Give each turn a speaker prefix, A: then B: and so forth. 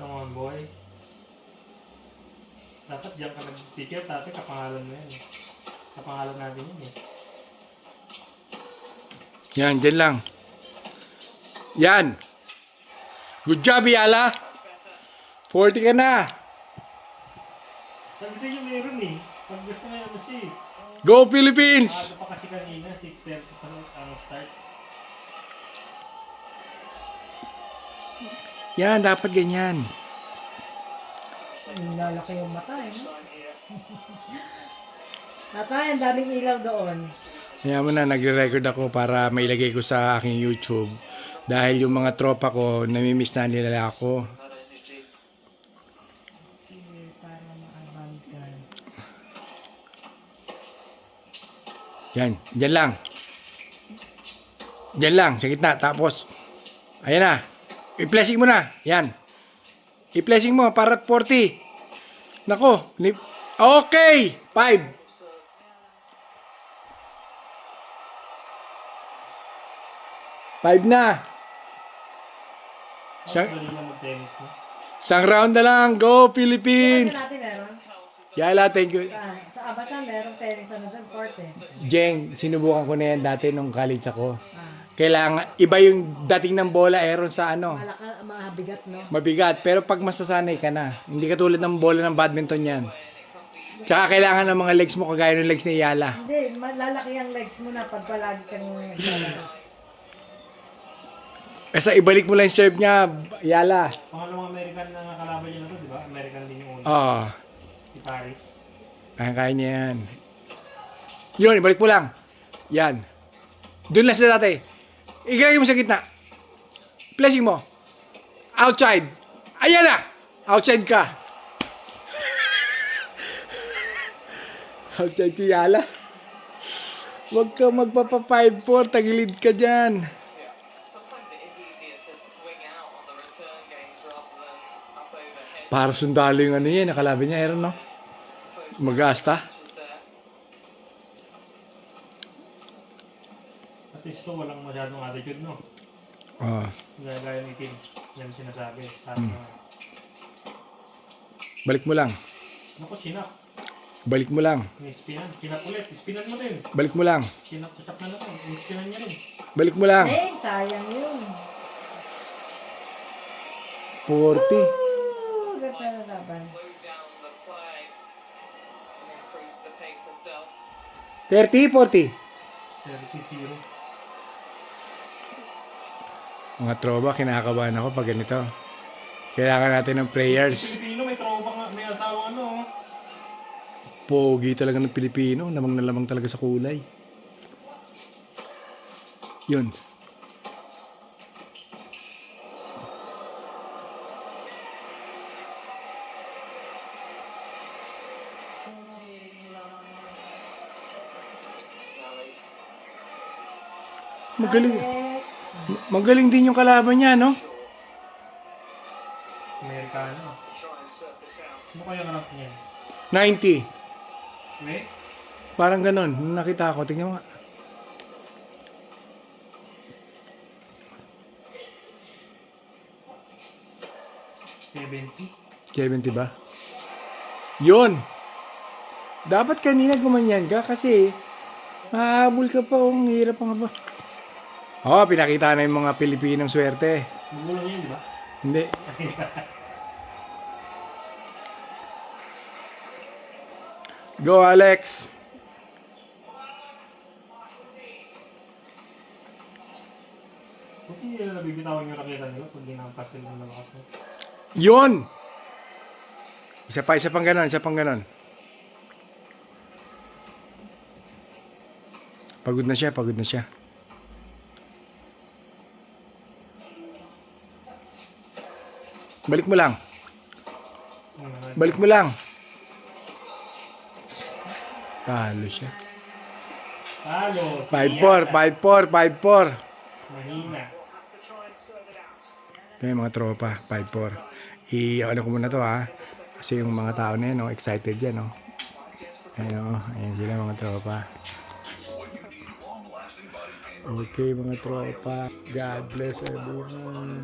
A: Come on, boy. Dapat diyan ka nag-ticket, tate, kapangalan mo yan eh. Kapangalan natin yun eh.
B: Yan, dyan lang. Yan. Good job, Yala. 40 ka na.
A: Kasi yung meron eh. Pag gusto mo yung siya eh.
B: Go Philippines!
A: Ano pa kasi kanina, 6:30 pa ang start.
B: Yan, dapat ganyan.
C: Lalaki yung mata eh. No? Tatay, ang daming ilaw doon.
B: Kaya mo na, nagre-record ako para mailagay ko sa aking YouTube. Dahil yung mga tropa ko, namimiss na nila ako.
C: Para maabang ka.
B: Yan, dyan lang. Dyan lang, sa gitna. Tapos, ayan na. I-flashing mo na. Yan. I-flashing mo para 40. Nako. Okay. 5. 5 na.
A: Ang galing na mag-tennis mo.
B: Isang round na lang. Go Philippines!
C: Natin meron.
B: Yala, thank you.
C: Sa Abasan merong tennis ano doon, court eh.
B: Jeng, sinubukan ko na yan dati nung college ako.
C: Ah,
B: Kailangan, iba yung dating ng bola aeron sa ano.
C: mabigat no?
B: Mabigat. Pero pag masasanay ka na, hindi katulad ng bola ng badminton yan. Tsaka kailangan ng mga legs mo kagaya ng legs ni Yala.
C: Hindi, malalaki ang legs mo na pag palagi kang nagsalala.
B: Kasi ibalik mo lang yung serve niya, Yala.
A: Pangalawang American na kalaban niya na to, di ba? American din yung una.
B: Oo.
A: Si Paris.
B: Kaya niya yan. Yun, ibalik mo lang. Yan. Doon lang sila dati. Igalagay mo sa gitna. Flashing mo. Outside. Ayan na! Outside ka. Outside si Yala. Huwag ka magpapa 5-4. Tagilid ka dyan. Para sundalo yung ano yan. Nakalaban niya. Aaron, no? Magasta.
A: At least to, walang masyadong attitude, no?
B: Oo.
A: Gaya ni Tim. Yan sinasabi. Sabi na,
B: Balik mo lang.
A: naku, chinap.
B: Balik mo lang.
A: Ni-spinan. Chinap ulit. Spinan mo din.
B: Balik mo lang.
A: Chinap-chap na naman. Ni-spinan niya rin.
B: Balik mo lang.
C: Eh, sayang yun.
B: 40.
C: Ganda na laban.
B: 30, 40.
A: 30-0.
B: Mga tropa, kinakabahan ako pag ganito. Kailangan natin ng prayers.
A: Pilipino, may tropa nga. May asawang ano. Oh.
B: Pogi talaga ng Pilipino. Lamang na lamang talaga sa kulay. Yun. Magaling. Magaling din yung kalaban niya, no?
A: Amerikano. Ano kaya hanap niya?
B: 90.
A: Wait.
B: Parang ganon. Nung nakita ko, tingnan mo nga.
A: $70.
B: 70 ba? Yun! Dapat kanina gumanyan ka kasi mahabol ka pa. Ang hirap pa nga ba? Oo, pinakita na yung mga Pilipinong swerte.
A: Magulang yun, di ba?
B: Hindi. Go, Alex!
A: Buti nabibitawan yung raketa nila pag ginampas sila ng malakas mo.
B: Yun! Isa pang ganon, isa pang ganon. Pagod na siya, pagod na siya. Balik mo lang. Balik mo lang. Talo siya.
A: Talo.
B: 5-4, 5-4, 5-4.
A: Mahina.
B: Ito yung mga tropa, 5-4. Ano ko muna to ha. Kasi yung mga tao na yan, no, excited yan. No? Ayan sila mga tropa. Okay mga tropa. God bless everyone.